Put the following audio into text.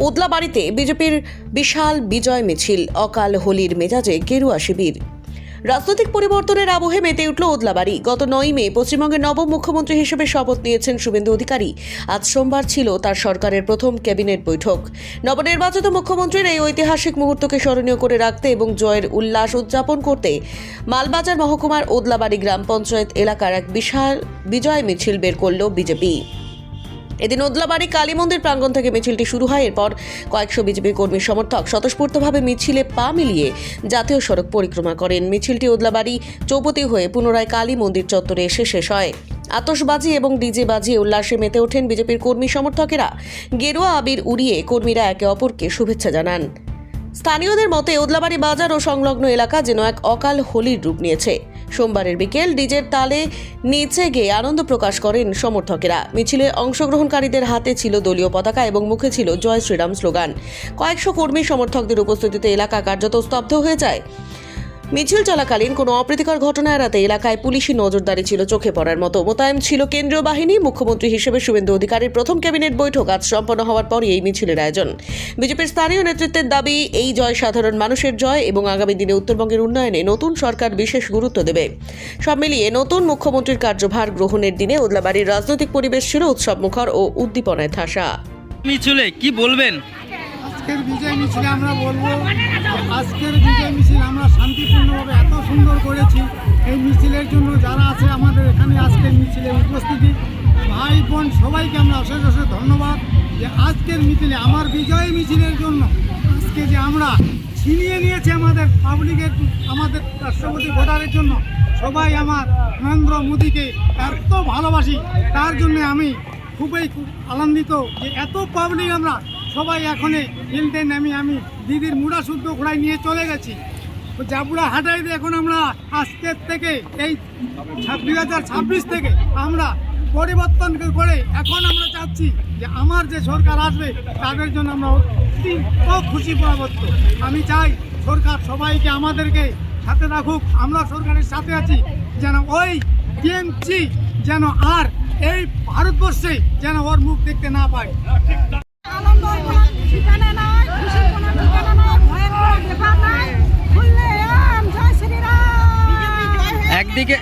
ওদলাবাড়িতে বিজেপির বিশাল বিজয় মিছিল, অকাল হোলির মেজাজে গেরুয়া শিবির। রাজনৈতিক পরিবর্তনের আবহে মেতে উঠল ওদলাবাড়ি। গত 9 মে পশ্চিমবঙ্গের নবম মুখ্যমন্ত্রী হিসেবে শপথ নিয়েছেন শুভেন্দু অধিকারী। আজ সোমবার ছিল তার সরকারের প্রথম ক্যাবিনেট বৈঠক। নবনির্বাচিত মুখ্যমন্ত্রীর এই ঐতিহাসিক মুহূর্তকে স্মরণীয় করে রাখতে এবং জয়ের উল্লাস উদযাপন করতে মালবাজার মহকুমার ওদলাবাড়ি গ্রাম পঞ্চায়েত এলাকার এক বিশাল বিজয় মিছিল বের করল বিজেপি। এদিন ওদলাবাড়ি কালী মন্দির প্রাঙ্গণ থেকে মিছিলটি শুরু হয়। এরপর কয়েকশো বিজেপি কর্মী সমর্থক স্বতঃস্ফূর্তভাবে মিছিলে পা মিলিয়ে জাতীয় সড়ক পরিক্রমা করেন। মিছিলটি ওদলাবাড়ি চৌপতি হয়ে পুনরায় কালী মন্দির চত্বরে এসে শেষ হয়। আতশবাজি এবং ডিজে বাজিয়ে উল্লাসে মেতে ওঠেন বিজেপির কর্মী সমর্থকেরা। গেরুয়া আবির উড়িয়ে কর্মীরা একে অপরকে শুভেচ্ছা জানান। স্থানীয়দের মতে ওদলাবাড়ি বাজার ও সংলগ্ন এলাকা যেন এক অকাল হোলির রূপ নিয়েছে। সোমবারের বিকেল ডিজের তালে নিচে গিয়ে আনন্দ প্রকাশ করেন সমর্থকেরা। মিছিলে অংশগ্রহণকারীদের হাতে ছিল দলীয় পতাকা এবং মুখে ছিল জয় শ্রীরাম স্লোগান। কয়েকশো কর্মী সমর্থকদের উপস্থিতিতে এলাকা কার্যত স্তব্ধ হয়ে যায়। মিছিল চলাকালীন কোনো অপ্রীতিকর ঘটনা এড়াতে এলাকায় পুলিশি নজরদারি ছিল চোখে পড়ার মতো। মোতায়েন ছিল কেন্দ্রীয় বাহিনী। মুখ্যমন্ত্রী হিসেবে শুভেন্দু অধিকারীর প্রথম ক্যাবিনেট বৈঠক আজ সম্পন্ন হওয়ার পরই এই মিছিলের আয়োজন। বিজেপির স্থানীয় নেতৃত্বের দাবি, এই জয় সাধারণ মানুষের জয় এবং আগামী দিনে উত্তরবঙ্গের উন্নয়নে নতুন সরকার বিশেষ গুরুত্ব দেবে। সব মিলিয়ে নতুন মুখ্যমন্ত্রীর কার্যভার গ্রহণের দিনে ওদলাবাড়ির রাজনৈতিক পরিবেশ ছিল উৎসবমুখর ও উদ্দীপনায় ঠাসা। মিছিলে কি বলবেন? আজকের বিজয় মিছিলে আমরা বলবো, আজকের বিজয় মিছিল আমরা শান্তিপূর্ণভাবে এত সুন্দর করেছি। এই মিছিলের জন্য যারা আছে আমাদের এখানে আজকের মিছিলে উপস্থিতি ভাই বোন সবাইকে আমরা অশেষ অশেষ ধন্যবাদ যে আজকের মিছিলে আমার বিজয় মিছিলের জন্য আজকে যে আমরা ছিনিয়ে নিয়েছি আমাদের পাবলিকের, আমাদের রাষ্ট্রপতি ভোটারের জন্য সবাই আমার নরেন্দ্র মোদীকে এত ভালোবাসি, তার জন্য আমি খুবই আনন্দিত যে এত পাবলিক আমরা সবাই এখনই ফিল্ডে নেমে আমি দিদির মুড়া শুদ্ধ ঘোড়ায় নিয়ে চলে গেছি জাবুড়া হাটাইতে। এখন আমরা আজকের থেকে এই 2026 থেকে আমরা পরিবর্তন করে এখন আমরা চাচ্ছি যে আমার যে সরকার আসবে তাদের জন্য আমরা অত্যন্ত খুশি পাবত্ত। আমি চাই সরকার সবাইকে আমাদেরকে সাথে রাখুক, আমরা সরকারের সাথে আছি, যেন ওই টিএমসি যেন আর এই ভারতবর্ষে যেন ওর মুখ দেখতে না পায়। একদিকে